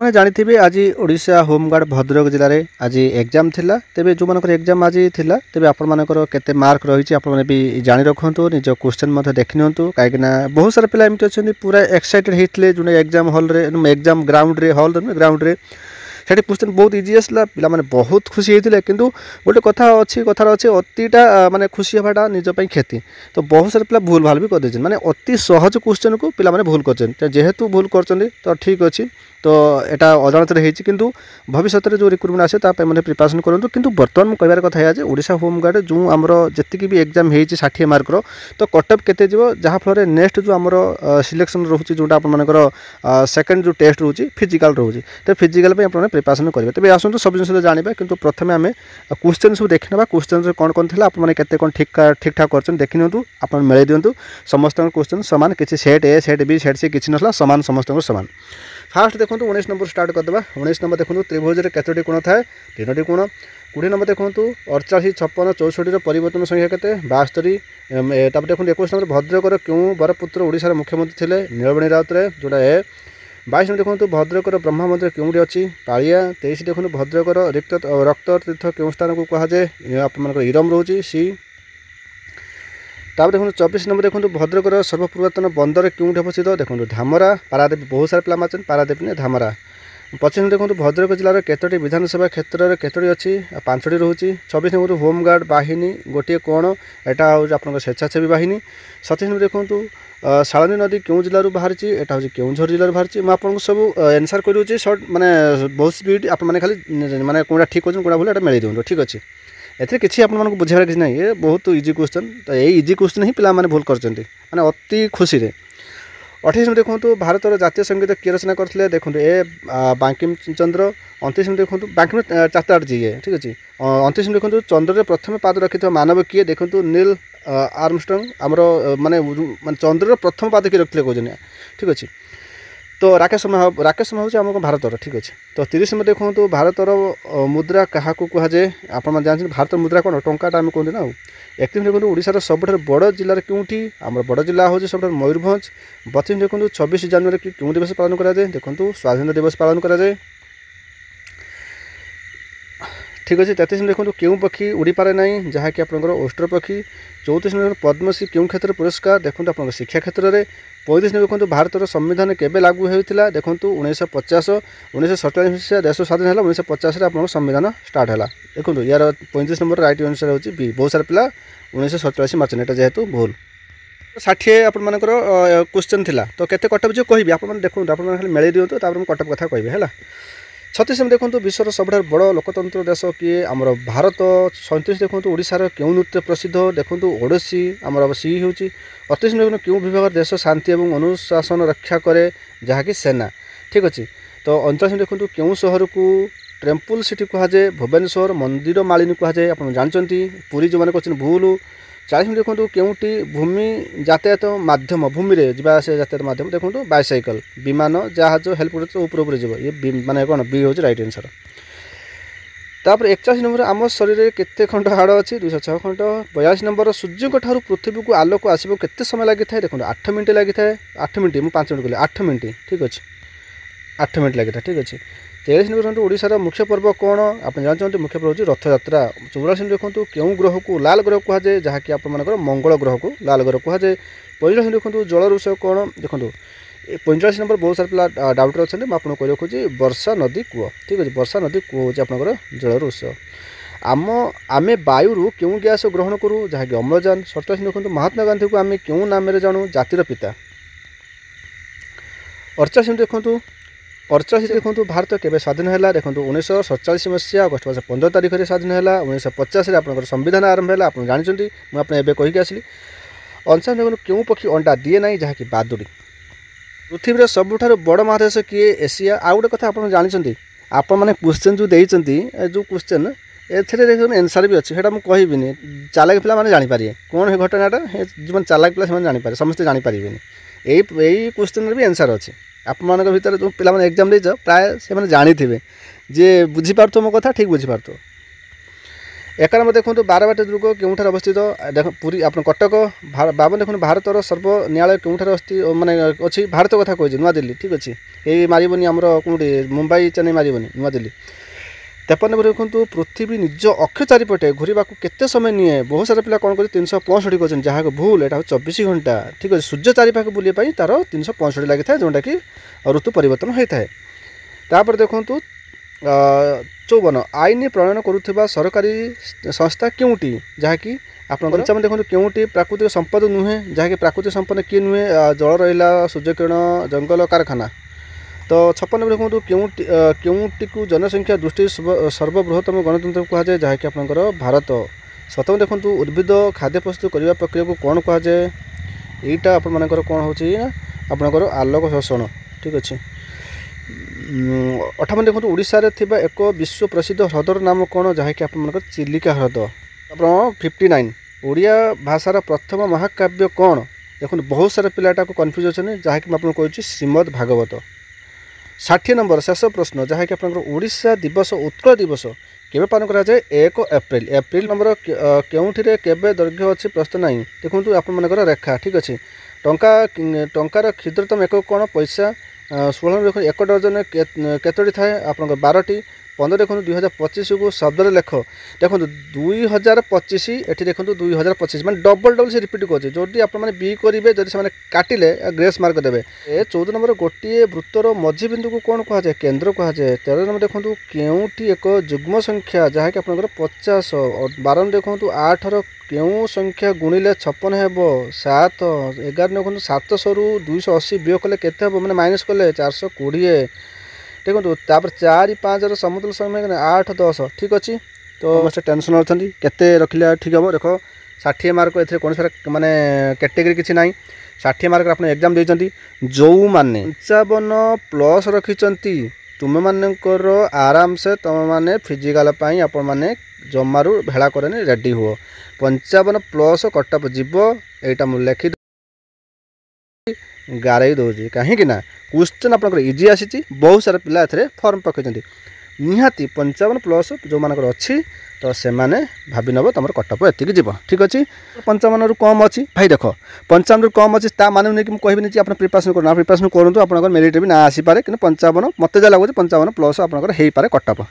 मैं जानी आज ओडिशा होमगार्ड भद्रक जिले में आज एग्जाम थिला तेबे जो मानकर एग्जाम आज थिला तेबे आपण मानकर केते मार्क रही आपण भी जानी रखु निज क्वेश्चन देखि नियंतु कहीं बहुत सारा पिला एमती अच्छा पूरा एक्साइटेड होते जो एग्जाम हॉल रे एग्जाम ग्राउंड रे सेठी क्वेश्चन बहुत इजी आसला पिला माने बहुत खुशी होते किंतु गोटे कथा अच्छी कथार अच्छे अतिटा माने खुशी हवाटा निजपाई क्षति तो बहुत सारे पिला भूल भाल भी कर माने अति सहज क्वेश्चन को पिला माने भूल कर जेहेतु भूल कर तो ठीक अच्छी तो यहाँ अजाणत किंतु भविष्य में जो रिक्रुटमेंट आसे मैंने प्रिपेरेसन करूँ किंतु बर्तमान मुझे कहबार कथा है ओडिशा होमगार्ड जो आमर जी भी एग्जाम हो 60 मार्कर तो कटअप केते जीवो जहाँफल नेक्स्ट जो आमर सिलेक्शन रोचे जोटा आपर सेकेंड जो टेस्ट रोचे फिजिकल रोचे तो फिजिकल पे प्रिपेरेसन करेंगे तेज आसतु सब जिन जाना किंतु प्रथम आम क्वेश्चन सब देखने क्वेश्चन कौन कौन थी आपते कौन ठीक ठाक कर देखी नियंतु आप मिले दिंतु समस्त क्वेश्चन सामान किसी set A set B set C किसी ना सामान समस्त सामान फास्ट देखो 19 नंबर स्टार्ट करदे 19 नंबर देखो त्रिभुज में कतोटी कोण थाए 3टी कोण 20 नंबर देखो 48 56 64 परिवर्तन संख्या केते 72 देखो 21 नंबर भद्रकर क्यों बरपुत्र ओडिशार मुख्यमंत्री थे नीलवेणी राउतराय जोड़ा ए 22 नंबर देखो भद्रकर ब्रह्मा मंदिर क्योंटी अच्छी पालिया 23 देखो भद्रकर रक्त तीर्थ क्यों स्थान को कहुए आप इरम रोचे सी देखो 24 नंबर देखो भद्रकर सर्वपुरातन बंदर क्योंठी अवस्थित देखो धामरा पारादीप बहुत सारे पिला मार्च पारादीप ने धामरा 25 देखो भद्रक जिलार केतोटी विधानसभा क्षेत्र में केतोटी अच्छी 5टी रोचे 26 नंबर होमगार्ड बाहिनी गोटे कौन यहाँ हूँ आप स्वेच्छासेवी बाहिनी 27 नंबर देखो शालनी नदी क्यों जिलूर बाहरी यहाँ हूँ केउझर जिलूर बाहरी मुझे सब एनसर कर सर्ट माने बहुत स्पीड आप खाली माने कौटा ठीक अच्छे कौटा भूल मिले दिखाँ ठीक अच्छे एथे किसी आपको बुझार किसी ना ये बहुत इजी क्वेश्चन तो यही इजी क्वेश्चन ही पिला माने भूल करते माने अति खुशी रे 28 में देखो भारत जातीय संगीत किए रचना करते देखो ए बंकिम चंद्र 29 में देखो बंकिम चार्टार्ड जी है ठीक अच्छे 29 में देखो चंद्र प्रथम पाद रखि मानव किए देखो नील आर्मस्ट्रंग आमर माने चंद्र प्रथम पाद किए रखते कहते ठीक अच्छे तो राकेश शर्मा हूँ आम भारत ठीक अच्छे तो 30 में देखो भारतर मुद्रा क्या कहुए आप जानते भारत मुद्रा कौन टंकाटा आम कहते ना 31 में देखो ओडिशार सबुठ बड़ जिलार क्योंटी आम बड़ जिला हूँ सब मयूरभंज 32 में देखो 26 जनवरी की क्यों दिवस पालन कराए देखो स्वाधीनता दिवस पालन कराए ठीक अच्छे 33 में देखो क्यों पक्षी उड़ी पारे ना जहाँकि आपंकर ओस्टर पक्षी 34 में पद्मश्री क्यों क्षेत्र पुरस्कार देखो आप शिक्षा क्षेत्र में 35 में देखो भारत संविधान केबे लागू होता देखो 1950 1947 मसीहा देश स्वाधीन है 1950 आप संविधान स्टार्ट है देखो यार 35 नंबर राइट आंसर होची बी बहुत सारा पिला 1947 मार्च एटा जेहेतु भूल 60 आपर क्वेश्चन थिला तो केते कटअप जो कहबी आप देखो आप खाली मेले दिंतु कटअप कथा कहबे है 36 में देखो विश्वर सबुठ बड़ लोकतंत्र देश किए आमर भारत 37 देखो ओडिशार क्यों नृत्य प्रसिद्ध देखो ओडिसी आमर सी हूँ 38 में देखो क्यों विभाग देश शांति और अनुशासन रक्षा करे जहाँकि सेना ठीक अच्छे तो 39 में देखो क्यों सहर को टेम्पल सिटी कहुए भुवनेश्वर मंदिर मालिनी कहुए आप जानते पुरी जो मैंने क्वेश्चन भूल 40 में देखो क्योंटी भूमि यातायात माध्यम भूमि में जावास यातायात माध्यम देखो बाइसाइकल विमान जहाज हेलिकप्टर ऊपर जीव ये माने कौन बी हूँ राइट आंसर तापर 41 नंबर आम शरीर में केते खंड हाड़ अच्छी 206 खंड 42 नंबर सूर्य ठार पृथ्वी को आलोक आसो केते समय लगी था देखो 8 मिनट लगी था 8 मिनट मुझे 5 मिनट कहली 8 मिनट ठीक अच्छे 8 मिनट लगी था ठीक अच्छे 43 नंबर ओडिशार मुख्य पर्व कौन आप जानते मुख्य पर्व हूँ रथयात्रा 44 देखो क्यों ग्रह को लाल ग्रह कहुए जहाँकि आप मंगल ग्रह को लाल ग्रह कहुए 45 देखो जल ऋष कौन देखो 45 नंबर बहुत सारे पिला डाउटर अच्छा मुझे कह खोजी वर्षा नदी कूह ठीक अच्छे वर्षा नदी कूह हूँ आपंकर जल ऋष आम वायु क्यों गैस ग्रहण करूँ जहाँकि अम्लजान 47 देखो महात्मा गांधी को आम क्यों नाम जानू जातिर पिता 48 देखो 48 देखो भारत केवे स्वाधीन है देखो 1947 मसीहा अगस्ट मास 15 तारिख में स्वाधीन है 1950 में आप संविधान आरंभ है आप जानते मुझे कहीकि आसली 59 देखो क्यों पक्षी अंडा दिए ना जहाँकि बादुड़ी पृथ्वी में सबुठ बड़ महादेश किए एशिया आउ गोटे कथा आप जानते आपण मैंने क्वेश्चन जो देती जो क्वेश्चन एथिरे देखो एनसर भी अच्छी मुझे कहबिनी चालाक पिला मैंने जानीपारे कौन है घटनाटा जो चालाक पिला जानीपारे समस्ते जानीपारे यही क्वेश्चन भी एनसर अच्छे आपण भर जो पिला एग्जाम दे प्राय से जानी थे जे बुझीपार मो कथा ठीक बुझीपार एक नंबर देखो बारवाटी दुर्ग केउठार अवस्थित देख पुरी आप कटक बावन देखो भारतर सर्व न्यायालय केउठार माने अच्छी भारत कथा कही नुआ दिल्ली ठीक अच्छे ये मारबनी आमर कौटी मुंबई चेन्नई मारबनी नुआ दिल्ली 53 नंबर देखो पृथ्वी निज अक्ष चारिपटे घूरवा केते समय निए बहुत सारा पिला कौन कर 365 कर जहाँ भूल यहाँ 24 घंटा ठीक अच्छे सूर्य चारिपाख बुलाई तार 365 लगी था जोटा कि ऋतु परिवर्तन होता है। तापर देखूँ 54 आईन प्रणयन करुवा सरकारी संस्था केउटी जहाँकि आप देखो केउटी प्राकृतिक संपद नुहे जहाँकि प्राकृतिक संपद किए नुहे जल रहा सूर्यकिरण जंगल कारखाना। तो 56 नंबर देखो केउटी को जनसंख्या दृष्टि सर्वबृहत्तम गणतंत्र कहुए जहाँकि आपंकर भारत। 57 देखो उद्भिद खाद्य प्रस्तुत करने प्रक्रिया को कौन कहुए यहीटा आपर कौन हो आपणकर आलोक शोषण ठीक अच्छे। 58 देखो ओडिशा रे थिबा एक विश्व प्रसिद्ध ह्रदर नाम कौन जहाँकि आप चिलिका ह्रद। 59 ओडिया भाषार प्रथम महाकाव्य कौन देखो बहुत सारा पिलाटा को कन्फ्यूज अच्छे जहाँकि मैं आपको कहूँ श्रीमद् भागवत। 60 नंबर शेष प्रश्न जहाँकि आप ओडिशा दिवस उत्कल दिवस केवे पालन करा जाए 1 एप्रिल। एप्रिल नंबर केउठिरे केवे दैर्घ्य अच्छी प्रश्न ना देखो आपर रेखा ठीक अच्छे। टंकार क्षुद्रतम एक कौन पैसा। 16 देखो 1 डजन केतोटी थाए आप 12टी। 15 देखो 2025 को शब्द लेख देखो 2025 ये देखो 2025 मैं डबल से रिपीट कर जो आप बी करेंगे जब से काटिले ग्रेस मार्क देवे। 14 नंबर गोटे वृत्तर मझी बिंदु को कौन कहुए केन्द्र कहुए। 13 नंबर देखो केउटी एक जुग्म संख्या जहाँकि आप 50। 12 देखो 8 केउ संख्या गुणिले 56 हेब 7। 11 देखो 700 रु 280 वियोग कले केते हेब मैंने माइनस कले 420 देखो। तापर 4 5 समुद्र समय 8 10 ठीक अच्छे। तो समस्त टेंशन अच्छा केते रखिले ठीक हम देख 60 मार्क ए कौन सारा माने कैटेगरी किसी ना 60 मार्क आप एग्जाम देती जो मैंने 55 प्लस रखिंट तुम मानकर आराम से तुम मैंने फिजिकाल आपण मैंने जमारू भेड़ा करे रेडी हुओ 55 प्लस कटअप जीव यहाँ मुझे लिखि गारई दूसरी कहीं क्वेश्चन आप इजी आसी बहुत सारा पिला ए फॉर्म पकड़ निहाती 55 प्लस जो मानकर अच्छी तो से मैंने भाभी नब तुम कटअप एतिक जीव ठीक अच्छे। 55 रु कम अच्छी भाई देख 55 रु कम अच्छी ता माने नहीं कि कहबी आप प्रिपरेशन करना प्रिपरेशन करूँ आप मेरिट भी ना आसीपे कि 55 मत जहाँ लगुच 55 प्लस आप कटअप है।